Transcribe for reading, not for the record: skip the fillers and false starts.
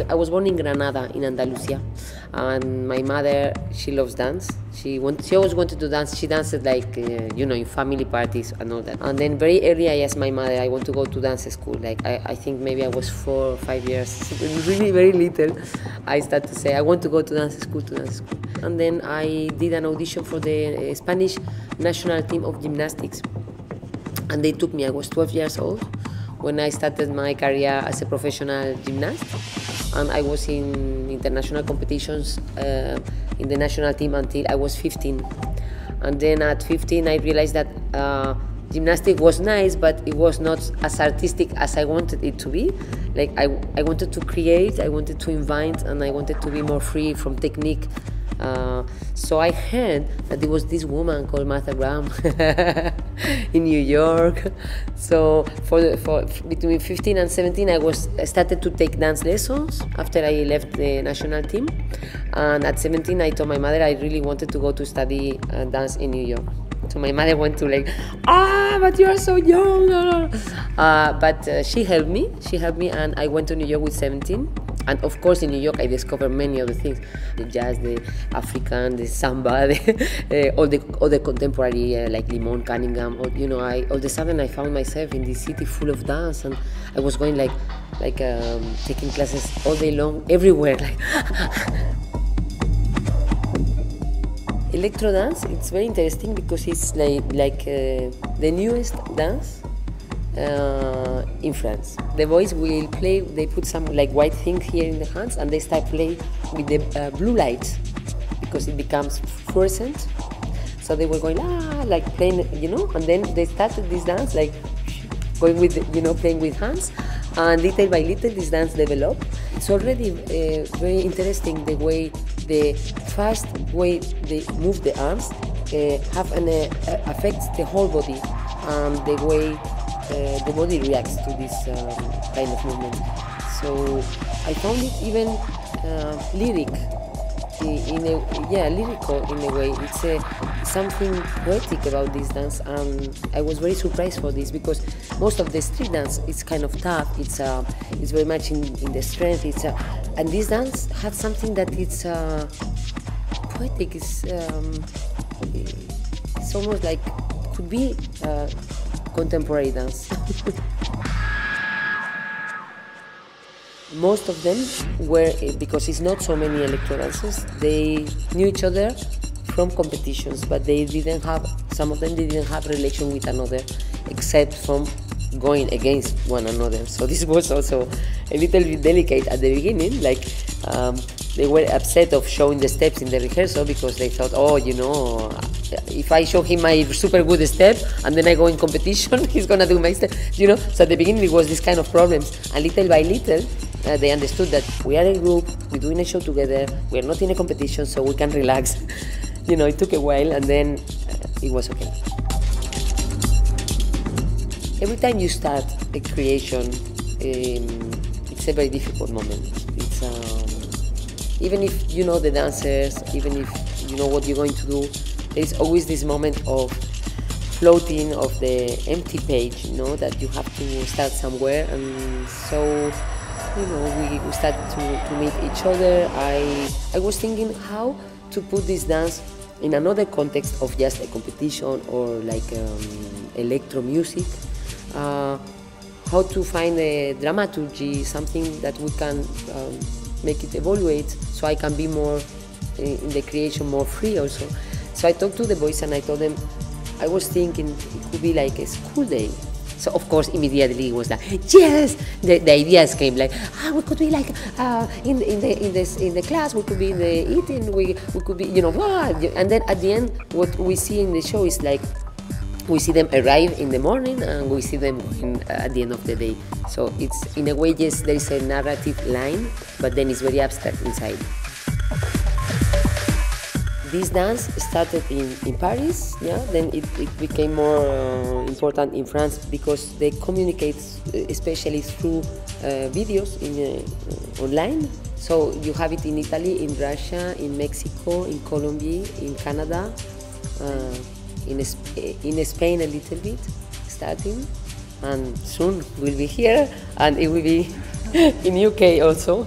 I was born in Granada, in Andalusia, and my mother, she loves dance. She always wanted to dance. She danced like, in family parties and all that. And then very early I asked my mother, I want to go to dance school. Like I think maybe I was 4 or 5 years, really very little. I started to say, I want to go to dance school, And then I did an audition for the Spanish national team of gymnastics. And they took me. I was 12 years old when I started my career as a professional gymnast. And I was in international competitions in the national team until I was 15. And then at 15, I realized that gymnastics was nice, but it was not as artistic as I wanted it to be. Like I wanted to create, I wanted to invent, and I wanted to be more free from technique. So I heard that there was this woman called Martha Graham in New York. So for between 15 and 17, I started to take dance lessons after I left the national team. And at 17, I told my mother I really wanted to go to study dance in New York. So my mother went to but you are so young. But she helped me, and I went to New York with 17. And of course, in New York, I discovered many other things: the jazz, the African, the samba, all the contemporary, like Limon, Cunningham. All of a sudden, I found myself in this city full of dance, and I was going like taking classes all day long, everywhere. Electro dance, it's very interesting because it's like the newest dance in France. The boys will play, they put some white thing here in the hands, and they start playing with the blue lights because it becomes fluorescent. So they were going playing, and then they started this dance going with, playing with hands, and little by little this dance developed. It's already very interesting the way the fast way they move the arms affects the whole body, and the way the body reacts to this kind of movement. So I found it even lyrical in a way. It's something poetic about this dance, and I was very surprised for this because most of the street dance is kind of tough. It's very much in the strength. And this dance had something that it's poetic. It's almost like could be contemporary dance. Most of them were, because it's not so many electro dancers, they knew each other from competitions, but some of them didn't have relation with another except from going against one another. So this was also a little bit delicate at the beginning. They were upset of showing the steps in the rehearsal because they thought, if I show him my super good step and then I go in competition, he's gonna do my step, So at the beginning it was this kind of problems, and little by little they understood that we are a group, we're doing a show together, we are not in a competition, so we can relax. It took a while, and then it was okay. Every time you start a creation, it's a very difficult moment. Even if you know the dancers, even if you know what you're going to do, there's always this moment of floating of the empty page, that you have to start somewhere. And so, we started to meet each other. I was thinking how to put this dance in another context of just a competition or electro music. How to find a dramaturgy, something that we can make it evaluate, so I can be more in the creation, more free also. So I talked to the boys and I told them I was thinking it could be like a school day. So of course immediately it was like, yes, the ideas came we could be in the class, we could be in the eating, we could be and then at the end what we see in the show is we see them arrive in the morning and we see them at the end of the day. So it's in a way, yes, there is a narrative line, but then it's very abstract inside. This dance started in Paris, then it became more important in France because they communicate especially through videos online. So you have it in Italy, in Russia, in Mexico, in Colombia, in Canada, in Spain a little bit, starting, and soon we'll be here, and it will be in UK also.